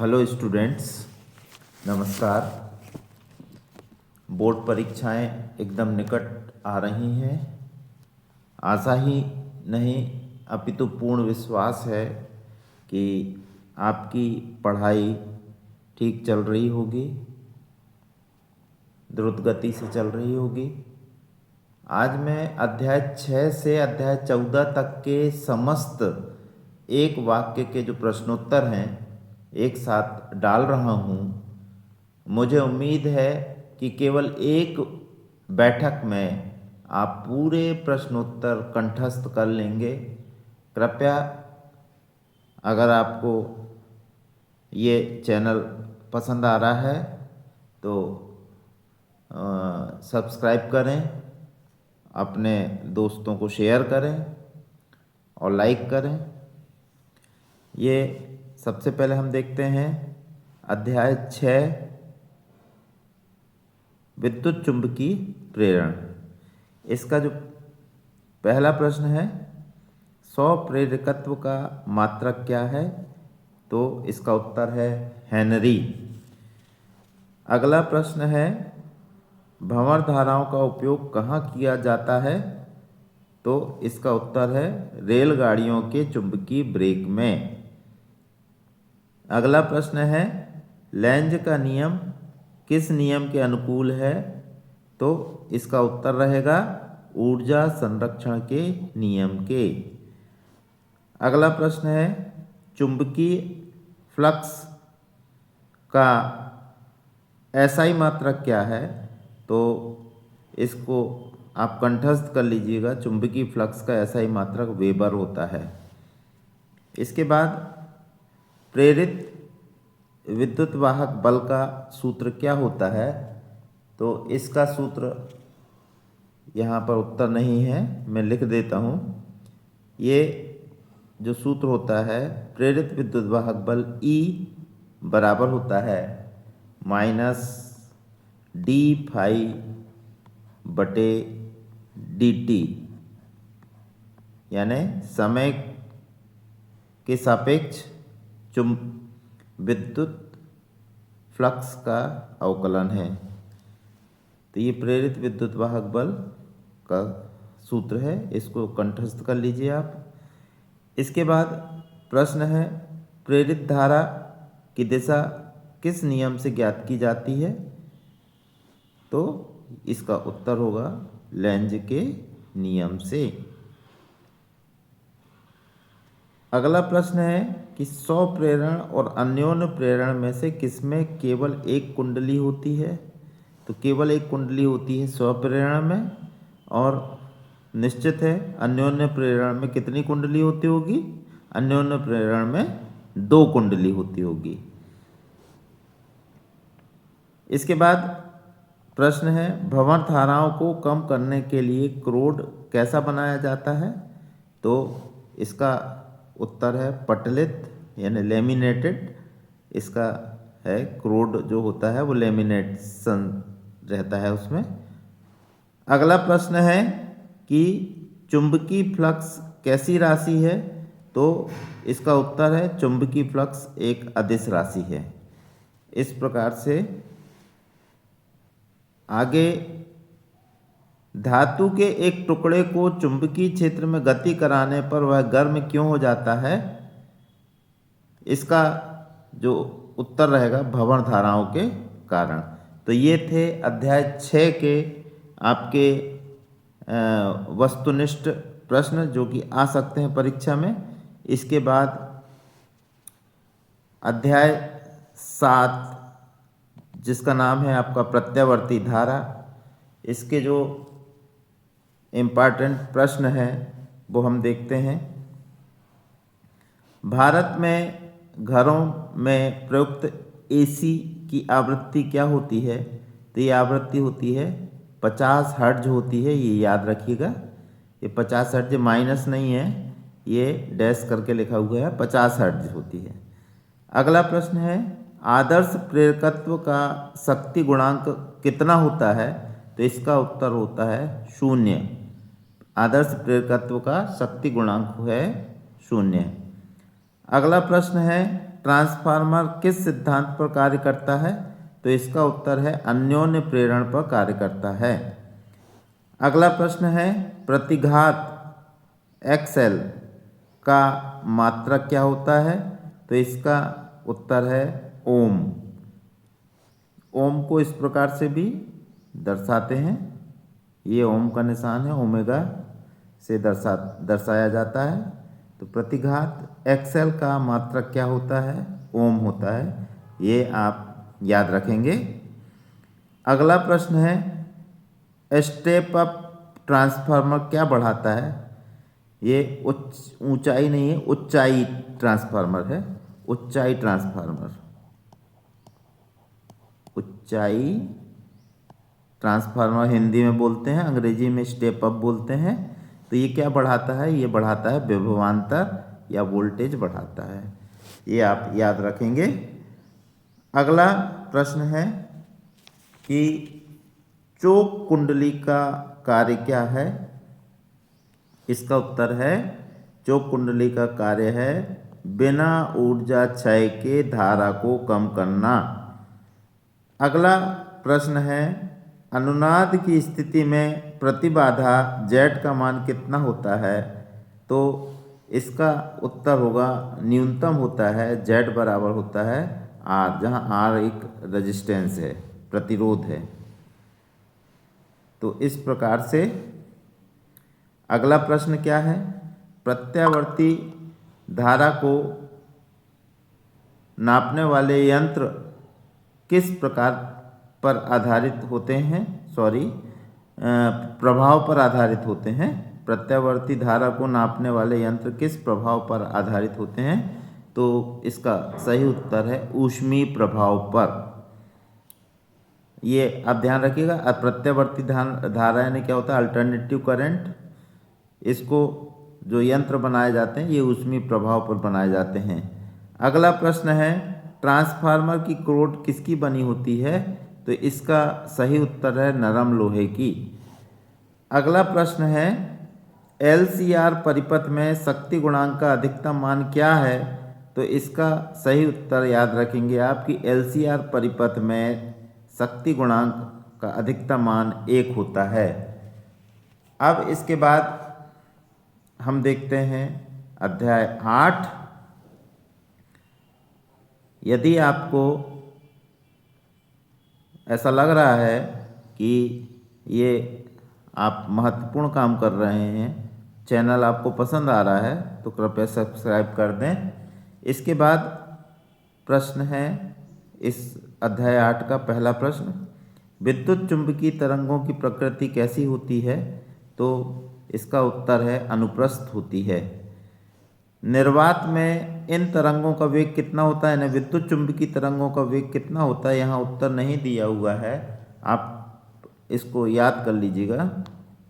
Hello students, नमस्कार। Board परीक्षाएं एकदम निकट आ रही हैं। आशा ही नहीं अपितु पूर्ण विश्वास है कि आपकी पढ़ाई ठीक चल रही होगी, द्रुत गति से चल रही होगी। आज मैं अध्याय 6 से अध्याय 14 तक के समस्त एक वाक्य के जो प्रश्नोत्तर हैं एक साथ डाल रहा हूँ। मुझे उम्मीद है कि केवल एक बैठक में आप पूरे प्रश्नोत्तर कंठस्थ कर लेंगे। कृपया अगर आपको ये चैनल पसंद आ रहा है तो सब्सक्राइब करें, अपने दोस्तों को शेयर करें और लाइक करें। ये सबसे पहले हम देखते हैं अध्याय 6 विद्युत चुंबकीय प्रेरण। इसका जो पहला प्रश्न है, स्वप्रेरकत्व का मात्रक क्या है? तो इसका उत्तर है हेनरी। अगला प्रश्न है, भंवर धाराओं का उपयोग कहाँ किया जाता है? तो इसका उत्तर है रेलगाड़ियों के चुंबकीय ब्रेक में। अगला प्रश्न है, लेंज का नियम किस नियम के अनुकूल है? तो इसका उत्तर रहेगा ऊर्जा संरक्षण के नियम के। अगला प्रश्न है, चुंबकीय फ्लक्स का एसआई मात्रक क्या है? तो इसको आप कंठस्थ कर लीजिएगा। चुंबकीय फ्लक्स का एसआई मात्रक वेबर होता है। इसके बाद प्रेरित विद्युत वाहक बल का सूत्र क्या होता है? तो इसका सूत्र यहाँ पर उत्तर नहीं है, मैं लिख देता हूँ। ये जो सूत्र होता है, प्रेरित विद्युत वाहक बल E बराबर होता है -d∅/dt, यानी समय के सापेक्ष विद्युत फ्लक्स का अवकलन है। तो ये प्रेरित विद्युत वाहक बल का सूत्र है, इसको कंठस्थ कर लीजिए आप। इसके बाद प्रश्न है, प्रेरित धारा की दिशा किस नियम से ज्ञात की जाती है? तो इसका उत्तर होगा लेंज के नियम से। अगला प्रश्न है कि स्वप्रेरण और अन्योन्य प्रेरण में से किसमें केवल एक कुंडली होती है? तो केवल एक कुंडली होती है स्वप्रेरण में, और निश्चित है अन्योन्य प्रेरण में कितनी कुंडली होती होगी? अन्योन्य प्रेरण में 2 कुंडली होती होगी। इसके बाद प्रश्न है, भंवर धाराओं को कम करने के लिए क्रोड कैसा बनाया जाता है? तो इसका उत्तर है पटलित, यानी लेमिनेटेड। इसका है क्रोड जो होता है वो लेमिनेशन रहता है उसमें। अगला प्रश्न है कि चुंबकीय फ्लक्स कैसी राशि है? तो इसका उत्तर है चुंबकीय फ्लक्स एक अदिश राशि है। इस प्रकार से आगे, धातु के एक टुकड़े को चुंबकीय क्षेत्र में गति कराने पर वह गर्म क्यों हो जाता है? इसका जो उत्तर रहेगा भंवर धाराओं के कारण। तो ये थे अध्याय 6 के आपके वस्तुनिष्ठ प्रश्न जो कि आ सकते हैं परीक्षा में। इसके बाद अध्याय 7 जिसका नाम है आपका प्रत्यावर्ती धारा, इसके जो इम्पॉर्टेंट प्रश्न हैं वो हम देखते हैं। भारत में घरों में प्रयुक्त एसी की आवृत्ति क्या होती है? तो ये आवृत्ति होती है 50 हर्ट्ज होती है, ये याद रखिएगा। ये 50 हर्ट्ज माइनस नहीं है, ये डैश करके लिखा हुआ है, 50 हर्ट्ज होती है। अगला प्रश्न है, आदर्श प्रेरकत्व का शक्ति गुणांक कितना होता है? तो इसका उत्तर होता है 0। आदर्श प्रेरकत्व का शक्ति गुणांक है 0। अगला प्रश्न है, ट्रांसफार्मर किस सिद्धांत पर कार्य करता है? तो इसका उत्तर है अन्योन्य प्रेरण पर कार्य करता है। अगला प्रश्न है प्रतिघात XL का मात्रक क्या होता है? तो इसका उत्तर है ओम। ओम को इस प्रकार से भी दर्शाते हैं, ये ओम का निशान है, ओमेगा से दर्शाया जाता है। तो प्रतिघात XL का मात्रक क्या होता है? ओम होता है, ये आप याद रखेंगे। अगला प्रश्न है स्टेप अप ट्रांसफार्मर क्या बढ़ाता है? ये ऊंचाई नहीं है, ऊंचाई ट्रांसफार्मर है, ऊंचाई ट्रांसफार्मर, ऊंचाई ट्रांसफार्मर हिंदी में बोलते हैं, अंग्रेजी में स्टेप अप बोलते हैं। तो ये क्या बढ़ाता है? ये बढ़ाता है विभवांतर या वोल्टेज बढ़ाता है, ये आप याद रखेंगे। अगला प्रश्न है कि चोक कुंडली का कार्य क्या है? इसका उत्तर है चोक कुंडली का कार्य है बिना ऊर्जा क्षय के धारा को कम करना। अगला प्रश्न है अनुनाद की स्थिति में प्रतिबाधा Z का मान कितना होता है? तो इसका उत्तर होगा न्यूनतम होता है, Z बराबर होता है R, जहाँ R एक रेजिस्टेंस है, प्रतिरोध है। तो इस प्रकार से अगला प्रश्न क्या है? प्रत्यावर्ती धारा को नापने वाले यंत्र किस प्रकार पर आधारित होते हैं? प्रभाव पर आधारित होते हैं। प्रत्यावर्ती धारा को नापने वाले यंत्र किस प्रभाव पर आधारित होते हैं? तो इसका सही उत्तर है ऊष्मीय प्रभाव पर। ये आप ध्यान रखिएगा। प्रत्यावर्ती धारा यानी क्या होता है? Alternative current. इसको जो यंत्र बनाए जाते हैं ये ऊष्मीय प्रभाव पर बनाए जाते हैं। अगला प्रश्न है ट्रांसफार्मर की करोड किसकी बनी होती है? तो इसका सही उत्तर है नरम लोहे की। अगला प्रश्न है LCR परिपथ में शक्ति गुणांक का अधिकतम मान क्या है? तो इसका सही उत्तर याद रखेंगे आप कि LCR परिपथ में शक्ति गुणांक का अधिकतम मान 1 होता है। अब इसके बाद हम देखते हैं अध्याय 8। यदि आपको ऐसा लग रहा है कि ये आप महत्वपूर्ण काम कर रहे हैं, चैनल आपको पसंद आ रहा है, तो कृपया सब्सक्राइब कर दें। इसके बाद प्रश्न है इस अध्याय 8 का पहला प्रश्न, विद्युत चुंबकीय तरंगों की प्रकृति कैसी होती है? तो इसका उत्तर है अनुप्रस्थ होती है। निर्वात में इन तरंगों का वेग कितना होता है? विद्युत चुंबकीय तरंगों का वेग कितना होता है? यहाँ उत्तर नहीं दिया हुआ है, आप इसको याद कर लीजिएगा।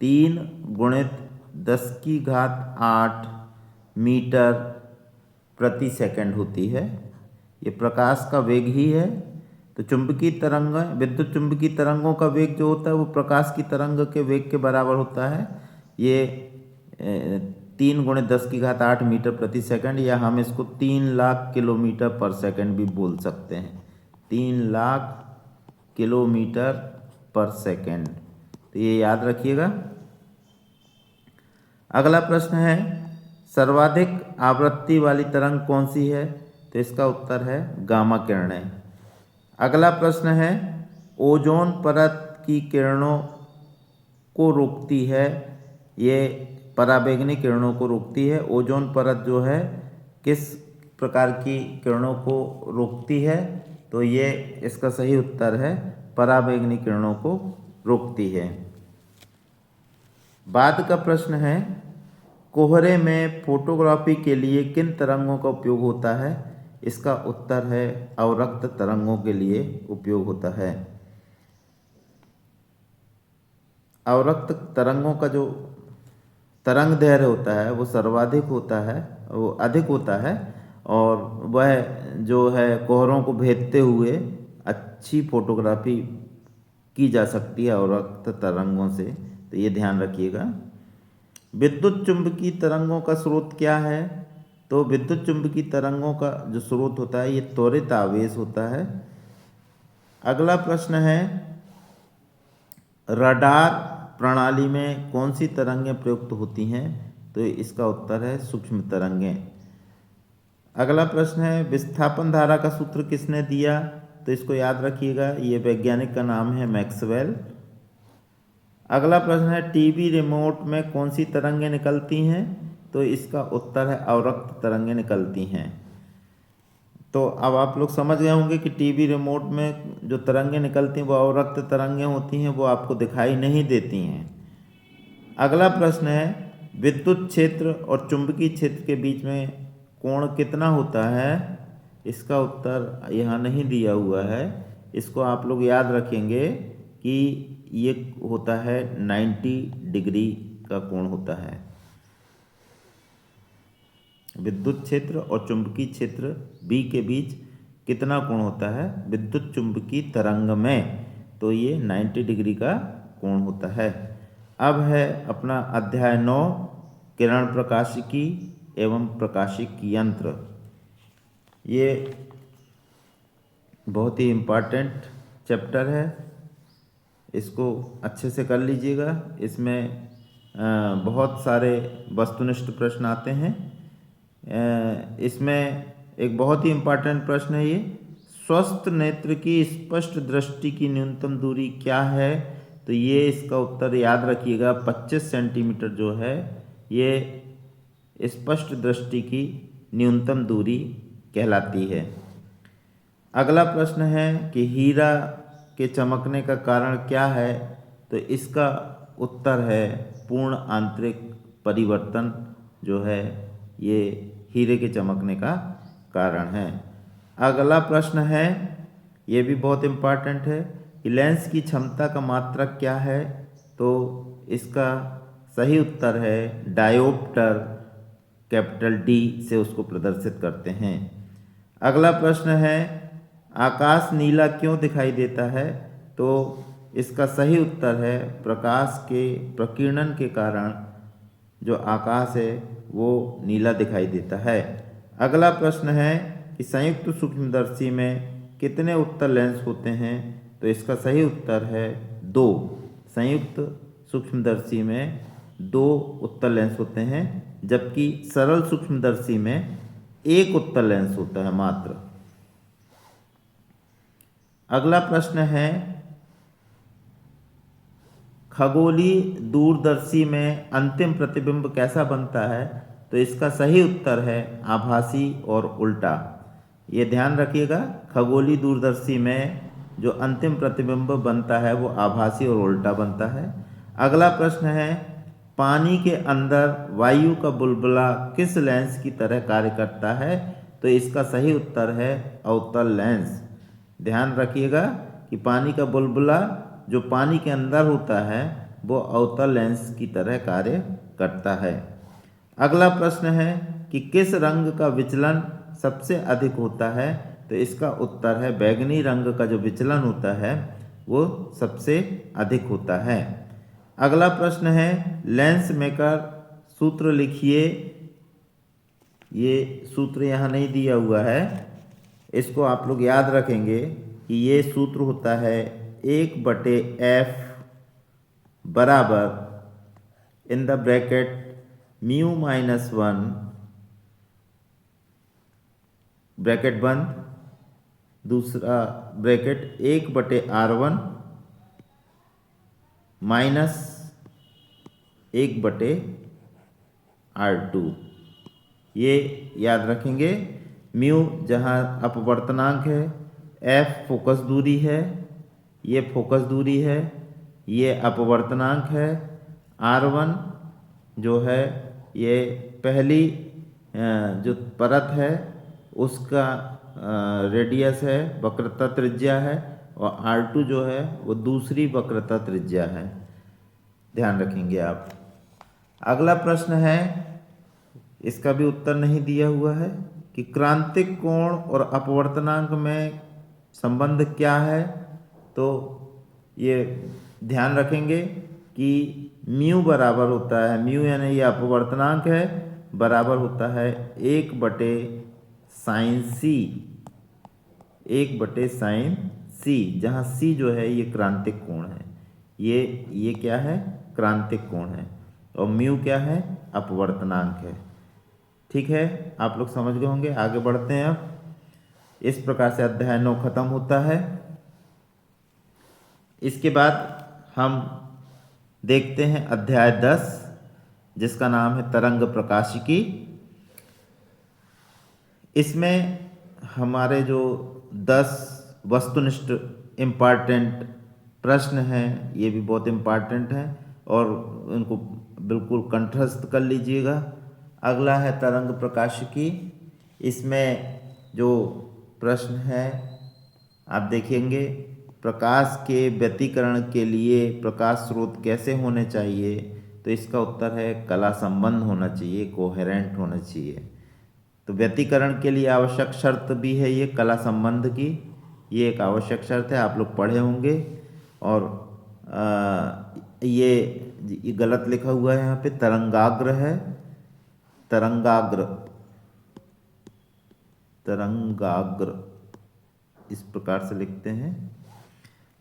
3 × 10⁸ मीटर प्रति सेकंड होती है। ये प्रकाश का वेग ही है। तो चुंबकीय तरंग, विद्युत चुंबकीय तरंगों का वेग जो होता है वो प्रकाश की तरंग के वेग के बराबर होता है। ये 3 × 10⁸ मीटर प्रति सेकंड, या हम इसको 3 लाख किलोमीटर पर सेकंड भी बोल सकते हैं। 3 लाख किलोमीटर पर सेकंड, तो ये याद रखिएगा। अगला प्रश्न है सर्वाधिक आवृत्ति वाली तरंग कौन सी है? तो इसका उत्तर है गामा किरणें। अगला प्रश्न है ओजोन परत की किरणों को रोकती है, ये पराबैंगनी किरणों को रोकती है। ओजोन परत जो है किस प्रकार की किरणों को रोकती है? तो ये इसका सही उत्तर है पराबैंगनी किरणों को रोकती है। बाद का प्रश्न है कोहरे में फोटोग्राफी के लिए किन तरंगों का उपयोग होता है? इसका उत्तर है अवरक्त तरंगों के लिए उपयोग होता है। अवरक्त तरंगों का जो तरंग दैर्घ्य होता है वो सर्वाधिक होता है, वो अधिक होता है, और वह जो है कोहरों को भेदते हुए अच्छी फोटोग्राफी की जा सकती है अवरक्त तरंगों से, तो ये ध्यान रखिएगा। विद्युत चुंबकीय तरंगों का स्रोत क्या है? तो विद्युत चुंबकीय तरंगों का जो स्रोत होता है ये त्वरित आवेश होता है। अगला प्रश्न है, रडार प्रणाली में कौन सी तरंगें प्रयुक्त होती हैं? तो इसका उत्तर है सूक्ष्म तरंगें। अगला प्रश्न है, विस्थापन धारा का सूत्र किसने दिया? तो इसको याद रखिएगा, ये वैज्ञानिक का नाम है मैक्सवेल। अगला प्रश्न है, टीवी रिमोट में कौन सी तरंगें निकलती हैं? तो इसका उत्तर है अवरक्त तरंगें निकलती हैं। तो अब आप लोग समझ गए होंगे कि टीवी रिमोट में जो तरंगें निकलती हैं वो अवरक्त तरंगें होती हैं, वो आपको दिखाई नहीं देती हैं। अगला प्रश्न है, विद्युत क्षेत्र और चुंबकीय क्षेत्र के बीच में कोण कितना होता है? इसका उत्तर यहाँ नहीं दिया हुआ है। इसको आप लोग याद रखेंगे कि ये होता है 90 डिग्री का कोण होता है। विद्युत क्षेत्र और चुंबकीय क्षेत्र बी के बीच कितना कोण होता है विद्युत चुंबकीय तरंग में? तो ये 90 डिग्री का कोण होता है। अब है अपना अध्याय 9, किरण प्रकाशिकी एवं प्रकाशिक यंत्र। ये बहुत ही इम्पॉर्टेंट चैप्टर है, इसको अच्छे से कर लीजिएगा। इसमें बहुत सारे वस्तुनिष्ठ प्रश्न आते हैं। इसमें एक बहुत ही इम्पॉर्टेंट प्रश्न है ये, स्वस्थ नेत्र की स्पष्ट दृष्टि की न्यूनतम दूरी क्या है? तो ये इसका उत्तर याद रखिएगा, 25 सेंटीमीटर जो है ये स्पष्ट दृष्टि की न्यूनतम दूरी कहलाती है। अगला प्रश्न है कि हीरा के चमकने का कारण क्या है? तो इसका उत्तर है पूर्ण आंतरिक परिवर्तन जो है ये हीरे के चमकने का कारण है। अगला प्रश्न है, ये भी बहुत इम्पॉर्टेंट है कि लेंस की क्षमता का मात्रक क्या है? तो इसका सही उत्तर है डायोप्टर, कैपिटल डी से उसको प्रदर्शित करते हैं। अगला प्रश्न है, आकाश नीला क्यों दिखाई देता है? तो इसका सही उत्तर है प्रकाश के प्रकीर्णन के कारण जो आकाश है वो नीला दिखाई देता है। अगला प्रश्न है कि संयुक्त सूक्ष्मदर्शी में कितने उत्तल लेंस होते हैं? तो इसका सही उत्तर है 2। संयुक्त सूक्ष्मदर्शी में 2 उत्तल लेंस होते हैं, जबकि सरल सूक्ष्मदर्शी में 1 उत्तल लेंस होता है मात्र। अगला प्रश्न है, खगोलीय दूरदर्शी में अंतिम प्रतिबिंब कैसा बनता है? तो इसका सही उत्तर है आभासी और उल्टा। ये ध्यान रखिएगा, खगोलीय दूरदर्शी में जो अंतिम प्रतिबिंब बनता है वो आभासी और उल्टा बनता है। अगला प्रश्न है, पानी के अंदर वायु का बुलबुला किस लेंस की तरह कार्य करता है? तो इसका सही उत्तर है अवतल लेंस। ध्यान रखिएगा कि पानी का बुलबुला जो पानी के अंदर होता है वो अवतल लेंस की तरह कार्य करता है। अगला प्रश्न है कि किस रंग का विचलन सबसे अधिक होता है? तो इसका उत्तर है बैंगनी रंग का जो विचलन होता है वो सबसे अधिक होता है। अगला प्रश्न है, लेंस मेकर सूत्र लिखिए। ये सूत्र यहाँ नहीं दिया हुआ है, इसको आप लोग याद रखेंगे कि ये सूत्र होता है 1/f बराबर इन द ब्रैकेट μ-1 ब्रैकेट बंद, दूसरा ब्रैकेट 1/r1 माइनस 1/r2। ये याद रखेंगे। म्यू जहाँ अपवर्तनांक है, एफ फोकस दूरी है, ये फोकस दूरी है, ये अपवर्तनांक है, r1 जो है ये पहली जो परत है उसका रेडियस है, वक्रता त्रिज्या है, और r2 जो है वो दूसरी वक्रता त्रिज्या है। ध्यान रखेंगे आप। अगला प्रश्न है, इसका भी उत्तर नहीं दिया हुआ है कि क्रांतिक कोण और अपवर्तनांक में संबंध क्या है? तो ये ध्यान रखेंगे कि म्यू बराबर होता है, म्यू यानी ये अपवर्तनांक है बराबर होता है 1/sin c, 1/sin c, जहाँ c जो है ये क्रांतिक कोण है, ये क्या है, क्रांतिक कोण है, और म्यू क्या है, अपवर्तनांक है। ठीक है, आप लोग समझ गए होंगे। आगे बढ़ते हैं। अब इस प्रकार से अध्याय 9 खत्म होता है। इसके बाद हम देखते हैं अध्याय 10, जिसका नाम है तरंग प्रकाशिकी। इसमें हमारे जो 10 वस्तुनिष्ठ इम्पॉर्टेंट प्रश्न हैं, ये भी बहुत इम्पॉर्टेंट हैं और इनको बिल्कुल कंठस्थ कर लीजिएगा। अगला है तरंग प्रकाशिकी। इसमें जो प्रश्न है आप देखेंगे, प्रकाश के व्यतिकरण के लिए प्रकाश स्रोत कैसे होने चाहिए, तो इसका उत्तर है कला संबंध होना चाहिए, कोहेरेंट होना चाहिए। तो व्यतिकरण के लिए आवश्यक शर्त भी है ये कला संबंध की, ये एक आवश्यक शर्त है, आप लोग पढ़े होंगे। और ये गलत लिखा हुआ है यहाँ पे, तरंगाग्र है, तरंगाग्र, तरंगाग्र इस प्रकार से लिखते हैं।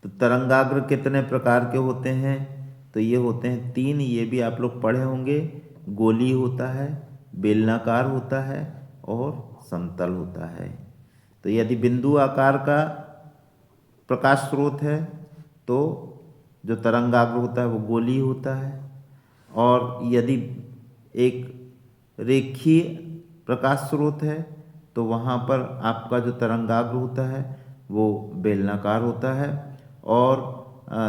तो तरंगाग्र कितने प्रकार के होते हैं, तो ये होते हैं 3, ये भी आप लोग पढ़े होंगे। गोली होता है, बेलनाकार होता है और समतल होता है। तो यदि बिंदु आकार का प्रकाश स्रोत है तो जो तरंगाग्र होता है वो गोली होता है, और यदि एक रेखीय प्रकाश स्रोत है तो वहाँ पर आपका जो तरंगाग्र होता है वो बेलनाकार होता है, और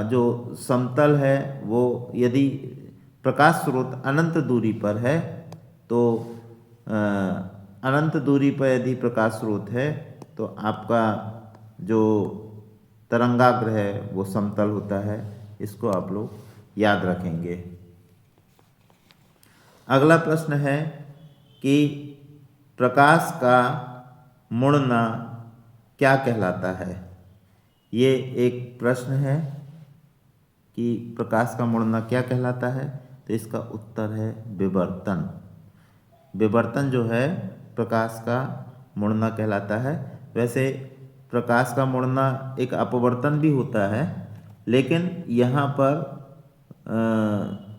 जो समतल है वो यदि प्रकाश स्रोत अनंत दूरी पर है तो अनंत दूरी पर यदि प्रकाश स्रोत है तो आपका जो तरंगाग्र है वो समतल होता है। इसको आप लोग याद रखेंगे। अगला प्रश्न है कि प्रकाश का मुड़ना क्या कहलाता है। ये एक प्रश्न है कि प्रकाश का मुड़ना क्या कहलाता है, तो इसका उत्तर है विवर्तन। विवर्तन जो है प्रकाश का मुड़ना कहलाता है। वैसे प्रकाश का मुड़ना एक अपवर्तन भी होता है, लेकिन यहाँ पर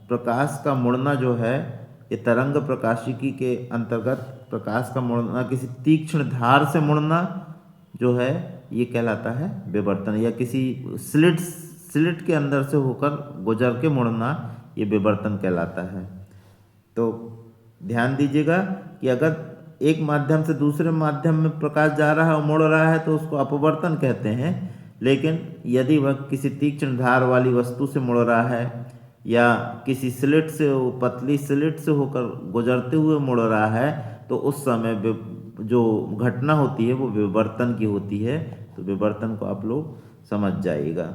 प्रकाश का मुड़ना जो है ये तरंग प्रकाशिकी के अंतर्गत प्रकाश का मुड़ना, किसी तीक्ष्ण धार से मुड़ना जो है ये कहलाता है विवर्तन, या किसी स्लिट के अंदर से होकर गुजर के मुड़ना ये विवर्तन कहलाता है। तो ध्यान दीजिएगा कि अगर एक माध्यम से दूसरे माध्यम में प्रकाश जा रहा है और मुड़ रहा है तो उसको अपवर्तन कहते हैं, लेकिन यदि वह किसी तीक्ष्ण धार वाली वस्तु से मुड़ रहा है या किसी स्लिट से, पतली स्लिट से होकर गुजरते हुए मुड़ रहा है, तो उस समय जो घटना होती है वो विवर्तन की होती है। तो विवर्तन को आप लोग समझ जाइएगा।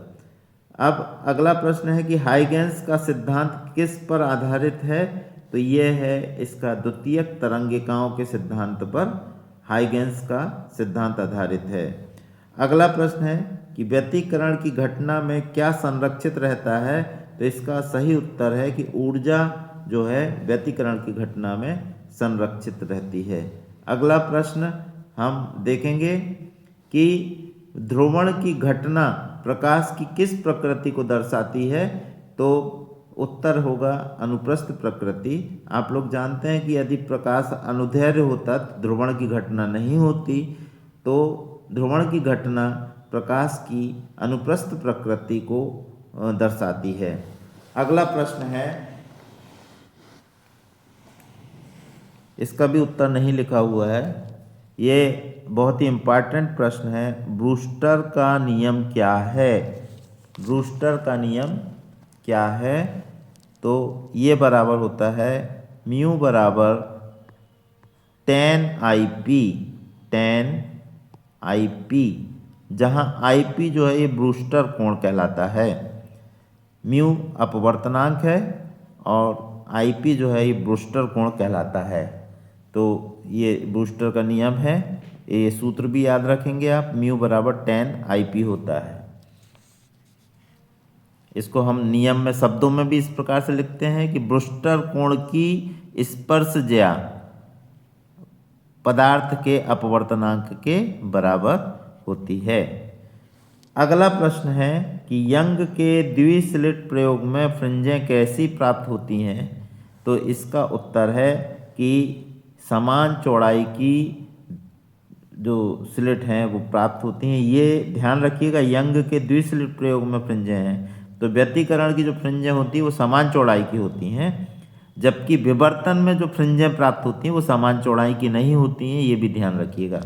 अब अगला प्रश्न है कि हाइगेंस का सिद्धांत किस पर आधारित है, तो ये है इसका द्वितीयक तरंगिकाओं के सिद्धांत पर हाइगेंस का सिद्धांत आधारित है। अगला प्रश्न है कि व्यतिकरण की घटना में क्या संरक्षित रहता है, तो इसका सही उत्तर है कि ऊर्जा जो है व्यतिकरण की घटना में संरक्षित रहती है। अगला प्रश्न हम देखेंगे कि ध्रुवण की घटना प्रकाश की किस प्रकृति को दर्शाती है, तो उत्तर होगा अनुप्रस्थ प्रकृति। आप लोग जानते हैं कि यदि प्रकाश अनुदैर्घ्य होता तो ध्रुवण की घटना नहीं होती, तो ध्रुवण की घटना प्रकाश की अनुप्रस्थ प्रकृति को दर्शाती है। अगला प्रश्न है, इसका भी उत्तर नहीं लिखा हुआ है, ये बहुत ही इम्पॉर्टेंट प्रश्न है। ब्रूस्टर का नियम क्या है, ब्रूस्टर का नियम क्या है, तो ये बराबर होता है म्यू बराबर tan IP, tan IP, जहाँ IP जो है ये ब्रूस्टर कोण कहलाता है। म्यू अपवर्तनांक है और IP जो है ये ब्रूस्टर कोण कहलाता है। तो ये ब्रूस्टर का नियम है, ये सूत्र भी याद रखेंगे आप, म्यू बराबर tan IP होता है। इसको हम नियम में शब्दों में भी इस प्रकार से लिखते हैं कि ब्रूस्टर कोण की स्पर्शज्या पदार्थ के अपवर्तनांक के बराबर होती है। अगला प्रश्न है कि यंग के द्विस्लिट प्रयोग में फ्रिंजें कैसी प्राप्त होती हैं? तो इसका उत्तर है कि समान चौड़ाई की जो स्लिट हैं वो प्राप्त होती हैं। ये ध्यान रखिएगा, यंग के द्विस्लिट प्रयोग में फ्रिंजें हैं तो व्यतिकरण की जो फ्रिंजें होती हैं वो समान चौड़ाई की होती हैं, जबकि विवर्तन में जो फ्रिंजें प्राप्त होती हैं वो समान चौड़ाई की नहीं होती हैं, ये भी ध्यान रखिएगा।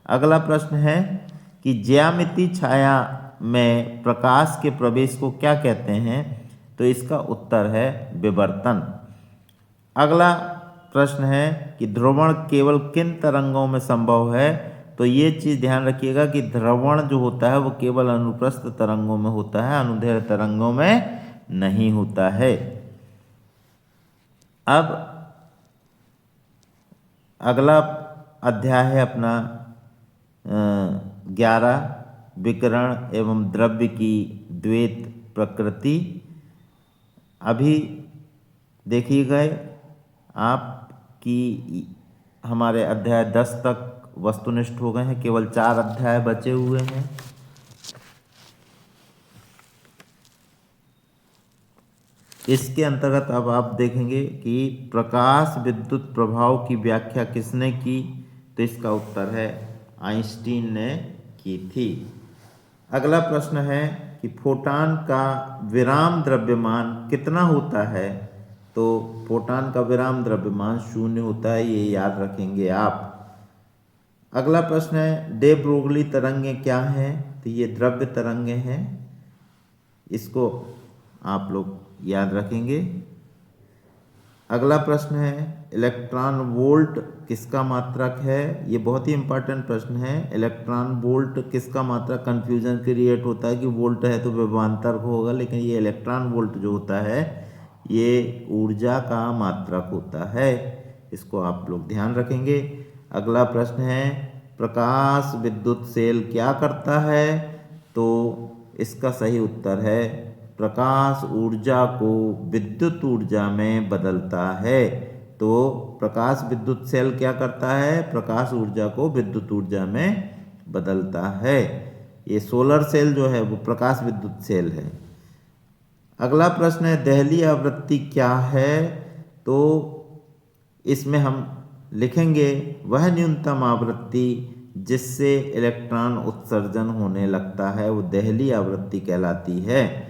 अगला प्रश्न है कि ज्यामिति छाया में प्रकाश के प्रवेश को क्या कहते हैं? तो इसका उत्तर है विवर्तन। अगला प्रश्न है कि ध्रुवण केवल किन तरंगों में संभव है? तो ये चीज़ ध्यान रखिएगा कि ध्रुवण जो होता है वो केवल अनुप्रस्थ तरंगों में होता है, अनुदैर्ध्य तरंगों में नहीं होता है। अब अगला अध्याय है अपना 11 विकिरण एवं द्रव्य की द्वैत प्रकृति। अभी देखिएगा आप कि हमारे अध्याय 10 तक वस्तुनिष्ठ हो गए हैं, केवल 4 अध्याय बचे हुए हैं। इसके अंतर्गत अब आप देखेंगे कि प्रकाश विद्युत प्रभाव की व्याख्या किसने की? तो इसका उत्तर है आइंस्टीन ने की थी। अगला प्रश्न है कि फोटॉन का विराम द्रव्यमान कितना होता है? तो फोटॉन का विराम द्रव्यमान 0 होता है, ये याद रखेंगे आप। अगला प्रश्न है डे ब्रोगली तरंगें क्या हैं? तो ये द्रव्य तरंगें हैं, इसको आप लोग याद रखेंगे। अगला प्रश्न है इलेक्ट्रॉन वोल्ट किसका मात्रक है? ये बहुत ही इंपॉर्टेंट प्रश्न है। इलेक्ट्रॉन वोल्ट किसका मात्रक? कंफ्यूजन क्रिएट होता है कि वोल्ट है तो विभवांतर होगा, लेकिन ये इलेक्ट्रॉन वोल्ट जो होता है ये ऊर्जा का मात्रक होता है, इसको आप लोग ध्यान रखेंगे। अगला प्रश्न है प्रकाश विद्युत सेल क्या करता है? तो इसका सही उत्तर है प्रकाश ऊर्जा को विद्युत ऊर्जा में बदलता है। तो प्रकाश विद्युत सेल क्या करता है? प्रकाश ऊर्जा को विद्युत ऊर्जा में बदलता है। ये सोलर सेल जो है वो प्रकाश विद्युत सेल है। अगला प्रश्न है दहली आवृत्ति क्या है? तो इसमें हम लिखेंगे वह न्यूनतम आवृत्ति जिससे इलेक्ट्रॉन उत्सर्जन होने लगता है वो दहली आवृत्ति कहलाती है।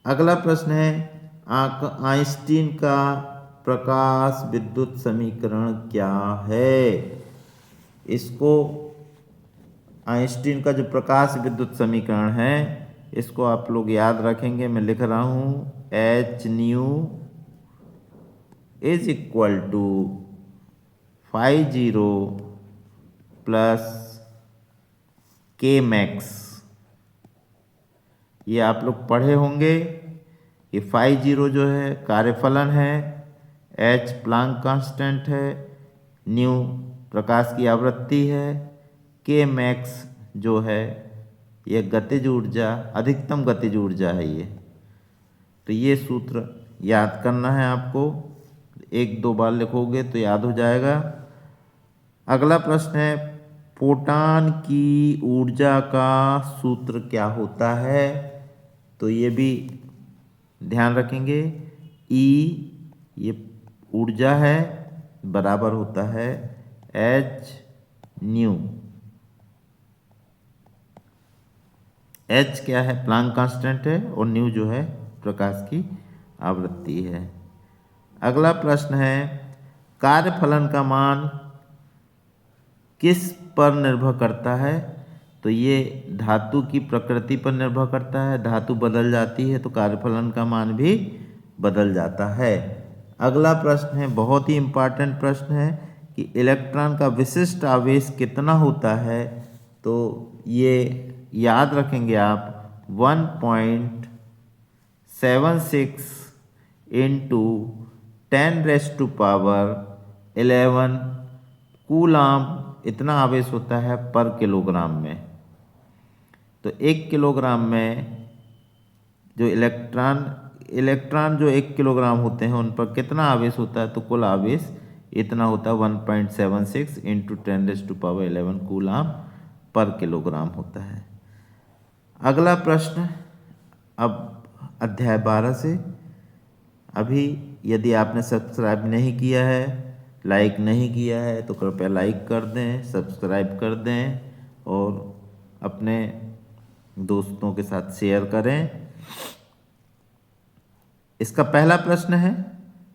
अगला प्रश्न है आइंस्टीन का प्रकाश विद्युत समीकरण क्या है? इसको आइंस्टीन का जो प्रकाश विद्युत समीकरण है इसको आप लोग याद रखेंगे। मैं लिख रहा हूँ H new is equal to 50 plus K max. ये आप लोग पढ़े होंगे। ये 50 जो है कार्यफलन है, एच प्लांक कांस्टेंट है, न्यू प्रकाश की आवृत्ति है, के मैक्स जो है ये गतिज ऊर्जा, अधिकतम गतिज ऊर्जा है ये। तो ये सूत्र याद करना है आपको, 1-2 बार लिखोगे तो याद हो जाएगा। अगला प्रश्न है फोटॉन की ऊर्जा का सूत्र क्या होता है? तो ये भी ध्यान रखेंगे। ई ये ऊर्जा है बराबर होता है एच न्यू। एच क्या है? प्लांक कांस्टेंट है, और न्यू जो है प्रकाश की आवृत्ति है। अगला प्रश्न है कार्यफलन का मान किस पर निर्भर करता है? तो ये धातु की प्रकृति पर निर्भर करता है। धातु बदल जाती है तो कार्यफलन का मान भी बदल जाता है। अगला प्रश्न है बहुत ही इम्पॉर्टेंट प्रश्न है कि इलेक्ट्रॉन का विशिष्ट आवेश कितना होता है? तो ये याद रखेंगे आप 1.76 इंटू 10⁻11 कूलाम इतना आवेश होता है पर किलोग्राम में। तो 1 किलोग्राम में जो इलेक्ट्रॉन जो 1 किलोग्राम होते हैं उन पर कितना आवेश होता है? तो कुल आवेश इतना होता है 1.76 इंटू 10⁻11 कूलाम पर किलोग्राम होता है। अगला प्रश्न अब अध्याय 12 से। अभी यदि आपने सब्सक्राइब नहीं किया है, लाइक नहीं किया है, तो कृपया लाइक कर दें, सब्सक्राइब कर दें और अपने दोस्तों के साथ शेयर करें। इसका पहला प्रश्न है,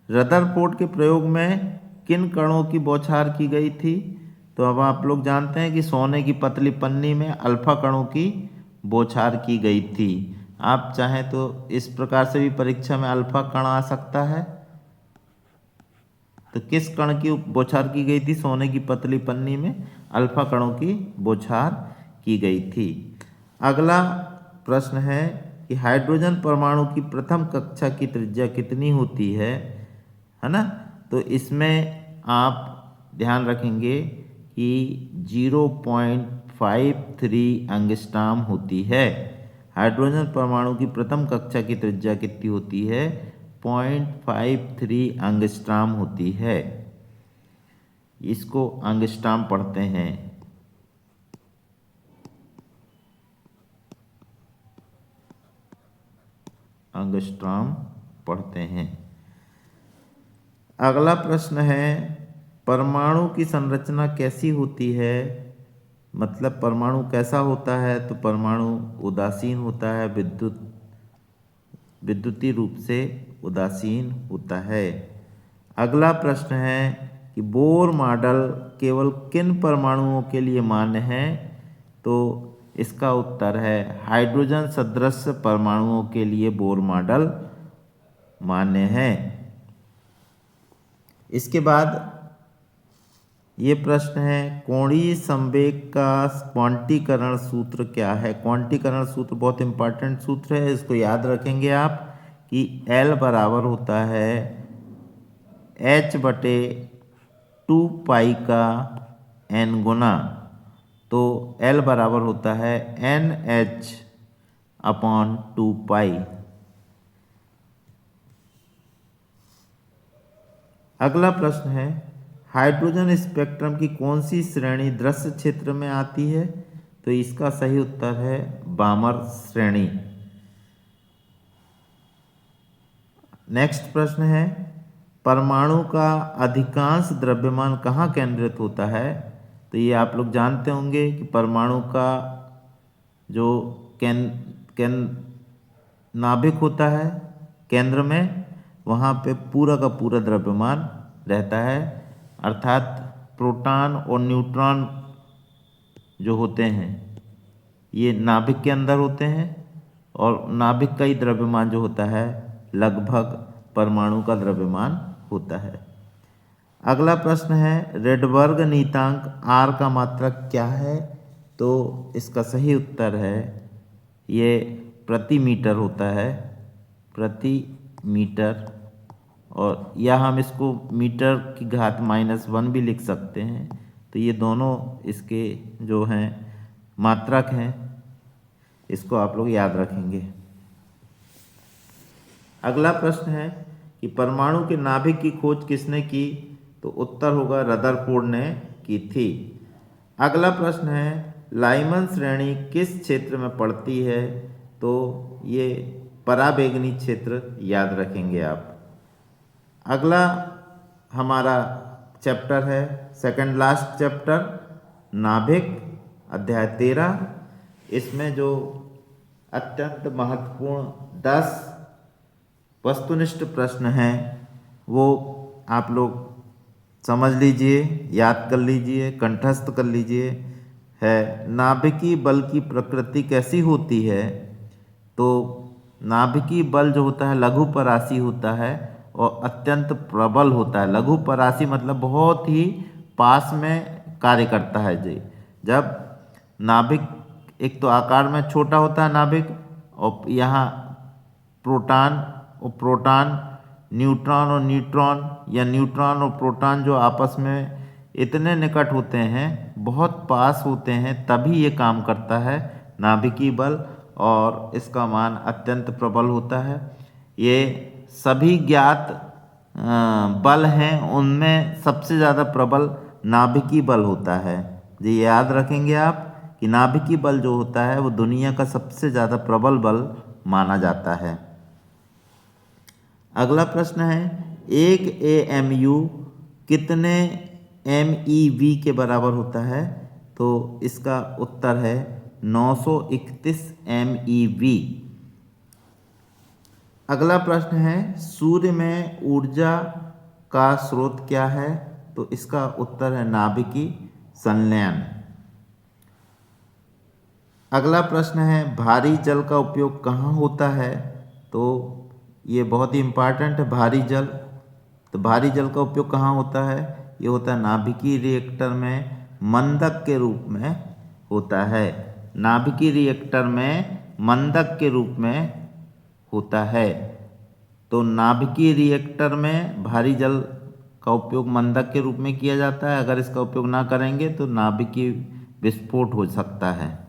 रदरफोर्ड के प्रयोग में किन कणों की बौछार की गई थी? तो अब आप लोग जानते हैं कि सोने की पतली पन्नी में अल्फा कणों की बौछार की गई थी। आप चाहें तो इस प्रकार से भी परीक्षा में अल्फा कण आ सकता है। तो किस कण की बौछार की गई थी? सोने की पतली पन्नी में अल्फा कणों की बौछार की गई थी। अगला प्रश्न है कि हाइड्रोजन परमाणु की प्रथम कक्षा की त्रिज्या कितनी होती है ना? तो इसमें आप ध्यान रखेंगे कि 0.53 एंगस्ट्रॉम होती है। हाइड्रोजन परमाणु की प्रथम कक्षा की त्रिज्या कितनी होती है? 0.53 एंगस्ट्रॉम होती है। इसको एंगस्ट्रॉम पढ़ते हैं। एंगस्ट्रॉम पढ़ते हैं। अगला प्रश्न है, परमाणु की संरचना कैसी होती है? मतलब परमाणु कैसा होता है? तो परमाणु उदासीन होता है, विद्युतीय रूप से उदासीन होता है। अगला प्रश्न है कि बोर मॉडल केवल किन परमाणुओं के लिए मान्य है? तो इसका उत्तर है हाइड्रोजन सदृश परमाणुओं के लिए बोर मॉडल मान्य है। इसके बाद ये प्रश्न है, कोणीय संवेग का क्वांटीकरण सूत्र क्या है? क्वांटीकरण सूत्र बहुत इंपॉर्टेंट सूत्र है, इसको याद रखेंगे आप कि L बराबर होता है H/2 का N गुना। तो L बराबर होता है NH/2। अगला प्रश्न है, हाइड्रोजन स्पेक्ट्रम की कौन सी श्रेणी दृश्य क्षेत्र में आती है? तो इसका सही उत्तर है बामर श्रेणी। नेक्स्ट प्रश्न है, परमाणु का अधिकांश द्रव्यमान कहाँ केंद्रित होता है? तो ये आप लोग जानते होंगे कि परमाणु का जो नाभिक होता है केंद्र में, वहाँ पे पूरा का पूरा द्रव्यमान रहता है। अर्थात प्रोटॉन और न्यूट्रॉन जो होते हैं ये नाभिक के अंदर होते हैं और नाभिक का ही द्रव्यमान जो होता है लगभग परमाणु का द्रव्यमान होता है। अगला प्रश्न है, रेडबर्ग नीयतांक R का मात्रक क्या है? तो इसका सही उत्तर है ये प्रति मीटर होता है, प्रति मीटर। और या हम इसको मीटर की घात -1 भी लिख सकते हैं। तो ये दोनों इसके जो हैं मात्रक हैं, इसको आप लोग याद रखेंगे। अगला प्रश्न है कि परमाणु के नाभिक की खोज किसने की? तो उत्तर होगा रदरफोर्ड ने की थी। अगला प्रश्न है, लाइमन श्रेणी किस क्षेत्र में पड़ती है? तो ये पराबैंगनी क्षेत्र याद रखेंगे आप। अगला हमारा चैप्टर है सेकंड लास्ट चैप्टर, नाभिक, अध्याय 13। इसमें जो अत्यंत महत्वपूर्ण 10 वस्तुनिष्ठ प्रश्न हैं वो आप लोग समझ लीजिए, याद कर लीजिए, कंठस्थ कर लीजिए। है, नाभिकीय बल की प्रकृति कैसी होती है? तो नाभिकीय बल जो होता है लघु परासी होता है और अत्यंत प्रबल होता है। लघु परासी मतलब बहुत ही पास में कार्य करता है जी। जब नाभिक एक तो आकार में छोटा होता है नाभिक, और यहाँ प्रोटॉन, न्यूट्रॉन और न्यूट्रॉन, या न्यूट्रॉन और प्रोटॉन जो आपस में इतने निकट होते हैं, बहुत पास होते हैं, तभी ये काम करता है नाभिकीय बल, और इसका मान अत्यंत प्रबल होता है। ये सभी ज्ञात बल हैं उनमें सबसे ज़्यादा प्रबल नाभिकीय बल होता है। ये याद रखेंगे आप कि नाभिकीय बल जो होता है वो दुनिया का सबसे ज़्यादा प्रबल बल माना जाता है। अगला प्रश्न है, एक AMU कितने MeV के बराबर होता है? तो इसका उत्तर है 931 MeV। अगला प्रश्न है, सूर्य में ऊर्जा का स्रोत क्या है? तो इसका उत्तर है नाभिकीय संलयन। अगला प्रश्न है, भारी जल का उपयोग कहाँ होता है? तो ये बहुत ही इम्पॉर्टेंट है, भारी जल। तो भारी जल का उपयोग कहाँ होता है? ये होता है नाभिकीय रिएक्टर में मंदक के रूप में होता है। नाभिकीय रिएक्टर में मंदक के रूप में होता है। तो नाभिकीय रिएक्टर में भारी जल का उपयोग मंदक के रूप में किया जाता है। अगर इसका उपयोग ना करेंगे तो नाभिकीय विस्फोट हो सकता है।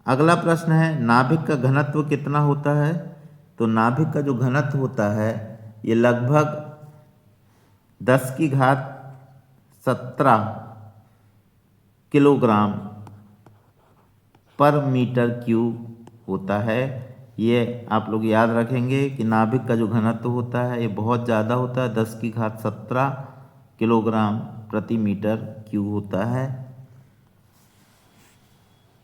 अगला प्रश्न है, नाभिक का घनत्व कितना होता है? तो नाभिक का जो घनत्व होता है ये लगभग 10⁻17 किलोग्राम पर मीटर क्यूब होता है। ये आप लोग याद रखेंगे कि नाभिक का जो घनत्व होता है ये बहुत ज़्यादा होता है, 10⁻17 किलोग्राम प्रति मीटर क्यूब होता है।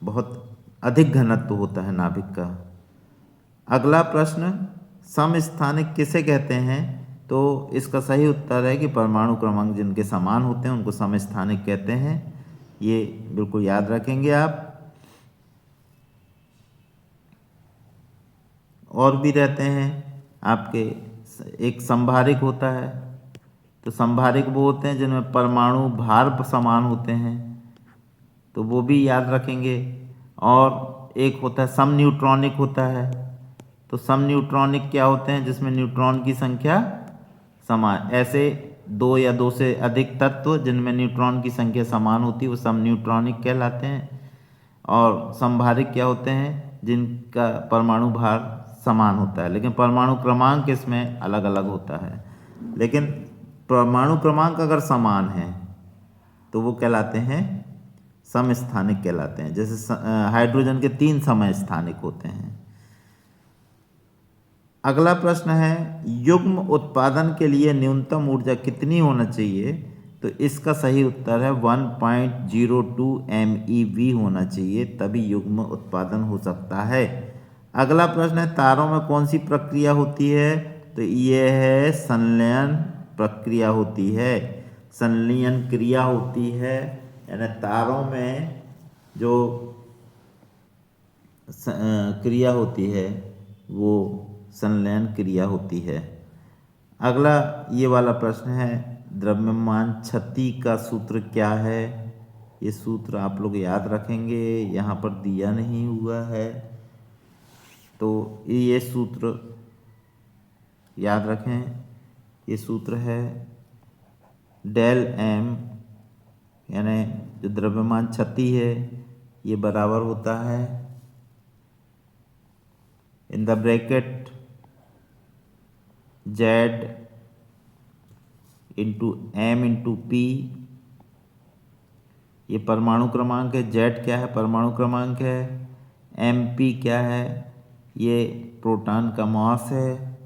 बहुत अधिक घनत्व होता है नाभिक का। अगला प्रश्न, समस्थानिक किसे कहते हैं? तो इसका सही उत्तर है कि परमाणु क्रमांक जिनके समान होते हैं उनको समस्थानिक कहते हैं। ये बिल्कुल याद रखेंगे आप। और भी रहते हैं आपके, एक संभारिक होता है। तो संभारिक वो होते हैं जिनमें परमाणु भार समान होते हैं, तो वो भी याद रखेंगे। और एक होता है समन्यूट्रॉनिक होता है। तो समन्यूट्रॉनिक क्या होते हैं? जिसमें न्यूट्रॉन की संख्या समान, ऐसे दो या दो से अधिक तत्व जिनमें न्यूट्रॉन की संख्या समान होती है वो समन्यूट्रॉनिक कहलाते हैं। और संभारिक क्या होते हैं? जिनका परमाणु भार समान होता है, लेकिन परमाणु क्रमांक इसमें अलग अलग होता है। लेकिन परमाणु क्रमांक अगर समान है तो वो कहलाते हैं समस्थानिक कहलाते हैं। जैसे हाइड्रोजन के 3 समस्थानिक होते हैं। अगला प्रश्न है, युग्म उत्पादन के लिए न्यूनतम ऊर्जा कितनी होना चाहिए? तो इसका सही उत्तर है 1.02 MeV होना चाहिए, तभी युग्म उत्पादन हो सकता है। अगला प्रश्न है, तारों में कौन सी प्रक्रिया होती है? तो ये है संलयन प्रक्रिया होती है, संलयन क्रिया होती है। यानी तारों में जो क्रिया होती है वो संलयन क्रिया होती है। अगला ये वाला प्रश्न है, द्रव्यमान क्षति का सूत्र क्या है? ये सूत्र आप लोग याद रखेंगे, यहाँ पर दिया नहीं हुआ है, तो ये सूत्र याद रखें। ये सूत्र है डेल M, यानी जो द्रव्यमान क्षति है ये बराबर होता है in the bracket Z into M into P। ये परमाणु क्रमांक है, Z क्या है? परमाणु क्रमांक है। MP क्या है? ये प्रोटॉन का मास है,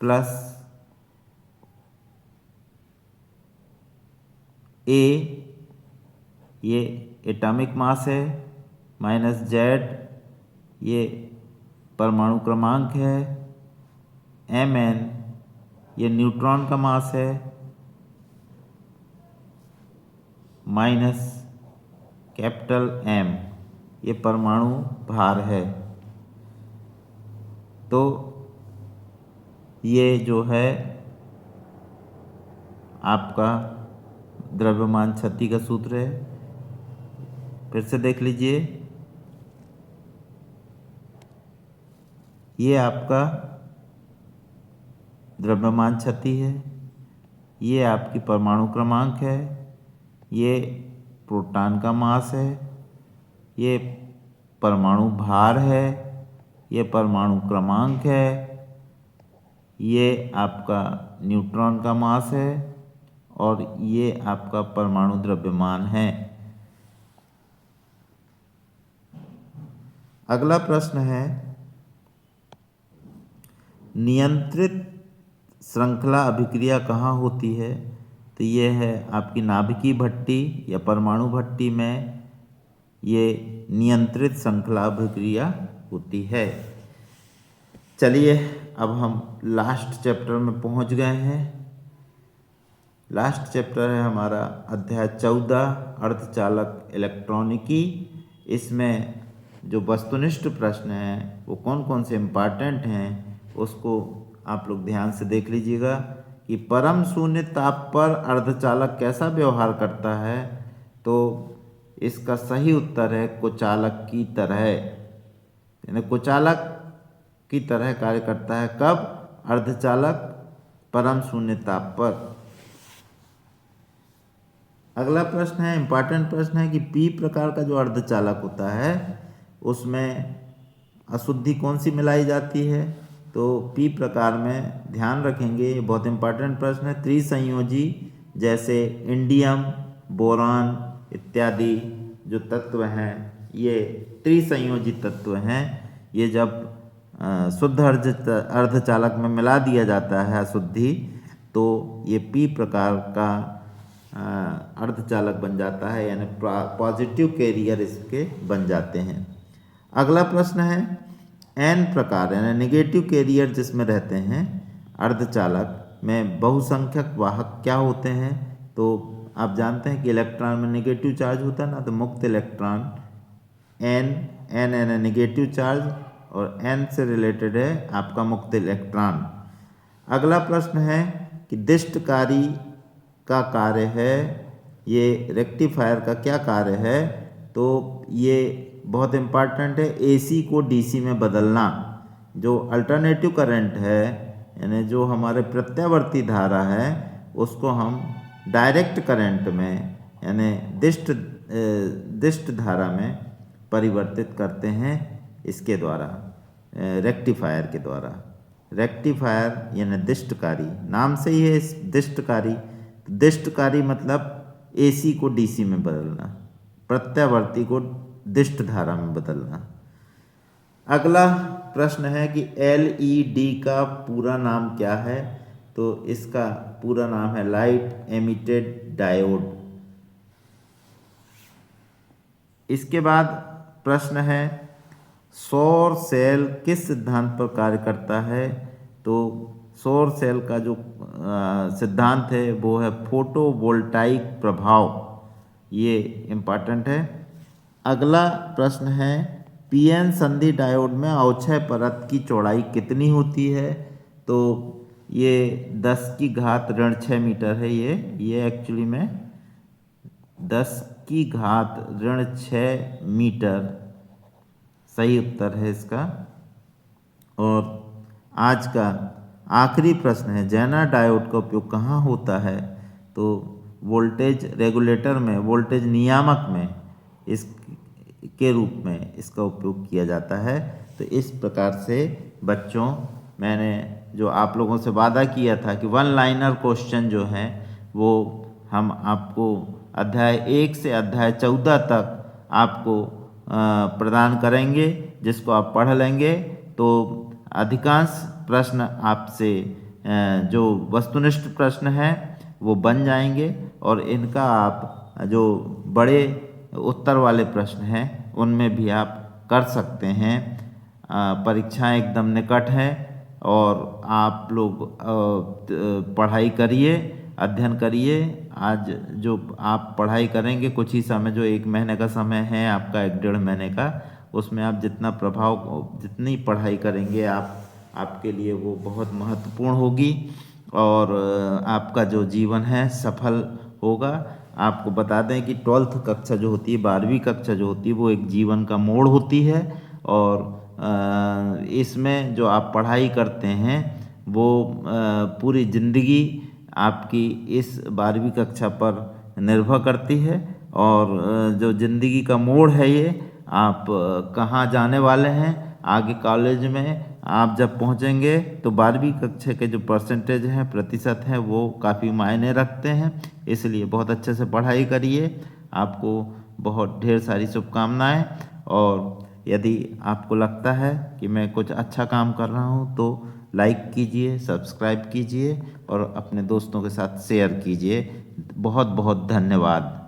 प्लस A ये एटॉमिक मास है, माइनस Z ये परमाणु क्रमांक है, Mn ये न्यूट्रॉन का मास है, माइनस कैपिटल M ये परमाणु भार है। तो ये जो है आपका द्रव्यमान क्षति का सूत्र है। फिर से देख लीजिए, ये आपका द्रव्यमान क्षति है, ये आपकी परमाणु क्रमांक है, ये प्रोटॉन का मास है, ये परमाणु भार है, ये परमाणु क्रमांक है, ये आपका न्यूट्रॉन का मास है और ये आपका परमाणु द्रव्यमान है। अगला प्रश्न है, नियंत्रित श्रृंखला अभिक्रिया कहाँ होती है? तो ये है आपकी नाभिकीय भट्टी या परमाणु भट्टी में ये नियंत्रित श्रृंखला अभिक्रिया होती है। चलिए अब हम लास्ट चैप्टर में पहुंच गए हैं। लास्ट चैप्टर है हमारा अध्याय 14 अर्धचालक इलेक्ट्रॉनिकी। इसमें जो वस्तुनिष्ठ प्रश्न हैं वो कौन कौन से इम्पॉर्टेंट हैं उसको आप लोग ध्यान से देख लीजिएगा कि परम शून्य ताप पर अर्धचालक कैसा व्यवहार करता है। तो इसका सही उत्तर है कुचालक की तरह, यानी कुचालक की तरह कार्य करता है। कब? अर्धचालक परम शून्य ताप पर। अगला प्रश्न है, इम्पॉर्टेंट प्रश्न है कि पी प्रकार का जो अर्धचालक होता है उसमें अशुद्धि कौन सी मिलाई जाती है? तो पी प्रकार में ध्यान रखेंगे, ये बहुत इम्पॉर्टेंट प्रश्न है। त्रिसंयोजी जैसे इंडियम, बोरान इत्यादि जो तत्व हैं ये त्रिसंयोजी तत्व हैं। ये जब शुद्ध अर्धचालक में मिला दिया जाता है अशुद्धि तो ये पी प्रकार का अर्धचालक बन जाता है, यानी पॉजिटिव कैरियर इसके बन जाते हैं। अगला प्रश्न है, एन प्रकार यानी नेगेटिव कैरियर जिसमें रहते हैं अर्धचालक में बहुसंख्यक वाहक क्या होते हैं? तो आप जानते हैं कि इलेक्ट्रॉन में नेगेटिव चार्ज होता है ना, तो मुक्त इलेक्ट्रॉन एन नेगेटिव चार्ज और एन से रिलेटेड है आपका मुक्त इलेक्ट्रॉन। अगला प्रश्न है कि दिष्टकारी का कार्य है, ये रेक्टिफायर का क्या कार्य है? तो ये बहुत इम्पॉर्टेंट है, एसी को डीसी में बदलना। जो अल्टरनेटिव करंट है यानी जो हमारे प्रत्यावर्ती धारा है उसको हम डायरेक्ट करंट में यानी दिष्ट धारा में परिवर्तित करते हैं इसके द्वारा, रेक्टिफायर के द्वारा। रेक्टिफायर यानी दिष्टकारी, नाम से ही है दिष्टकारी। दिष्टकारी मतलब एसी को डीसी में बदलना, प्रत्यावर्ती को दिष्ट धारा में बदलना। अगला प्रश्न है कि एलईडी का पूरा नाम क्या है? तो इसका पूरा नाम है लाइट एमिटेड डायोड। इसके बाद प्रश्न है, सौर सेल किस सिद्धांत पर कार्य करता है? तो सौर सेल का जो सिद्धांत है वो है फोटोवोल्टाइक प्रभाव, ये इम्पॉर्टेंट है। अगला प्रश्न है, पीएन संधि डायोड में अवक्षय परत की चौड़ाई कितनी होती है? तो ये 10⁻6 मीटर है। ये एक्चुअली में 10⁻6 मीटर सही उत्तर है इसका। और आज का आखिरी प्रश्न है, जेनर डायोड का उपयोग कहाँ होता है? तो वोल्टेज रेगुलेटर में, वोल्टेज नियामक में इसके रूप में इसका उपयोग किया जाता है। तो इस प्रकार से बच्चों मैंने जो आप लोगों से वादा किया था कि वन लाइनर क्वेश्चन जो हैं वो हम आपको अध्याय 1 से अध्याय 14 तक आपको प्रदान करेंगे, जिसको आप पढ़ लेंगे तो अधिकांश प्रश्न आपसे जो वस्तुनिष्ठ प्रश्न हैं वो बन जाएंगे और इनका आप जो बड़े उत्तर वाले प्रश्न हैं उनमें भी आप कर सकते हैं। परीक्षाएं एकदम निकट हैं और आप लोग पढ़ाई करिए, अध्ययन करिए। आज जो आप पढ़ाई करेंगे कुछ ही समय, जो 1 महीने का समय है आपका, 1-1.5 महीने का, उसमें आप जितनी पढ़ाई करेंगे आपके लिए वो बहुत महत्वपूर्ण होगी और आपका जो जीवन है सफल होगा। आपको बता दें कि 12th कक्षा जो होती है, 12वीं कक्षा जो होती है वो एक जीवन का मोड़ होती है और इसमें जो आप पढ़ाई करते हैं वो पूरी ज़िंदगी आपकी इस 12वीं कक्षा पर निर्भर करती है। और जो ज़िंदगी का मोड़ है ये, आप कहाँ जाने वाले हैं, आगे कॉलेज में आप जब पहुंचेंगे तो 12वीं कक्षा के जो परसेंटेज हैं, प्रतिशत हैं, वो काफ़ी मायने रखते हैं। इसलिए बहुत अच्छे से पढ़ाई करिए। आपको बहुत ढेर सारी शुभकामनाएं। और यदि आपको लगता है कि मैं कुछ अच्छा काम कर रहा हूं तो लाइक कीजिए, सब्सक्राइब कीजिए और अपने दोस्तों के साथ शेयर कीजिए। बहुत बहुत धन्यवाद।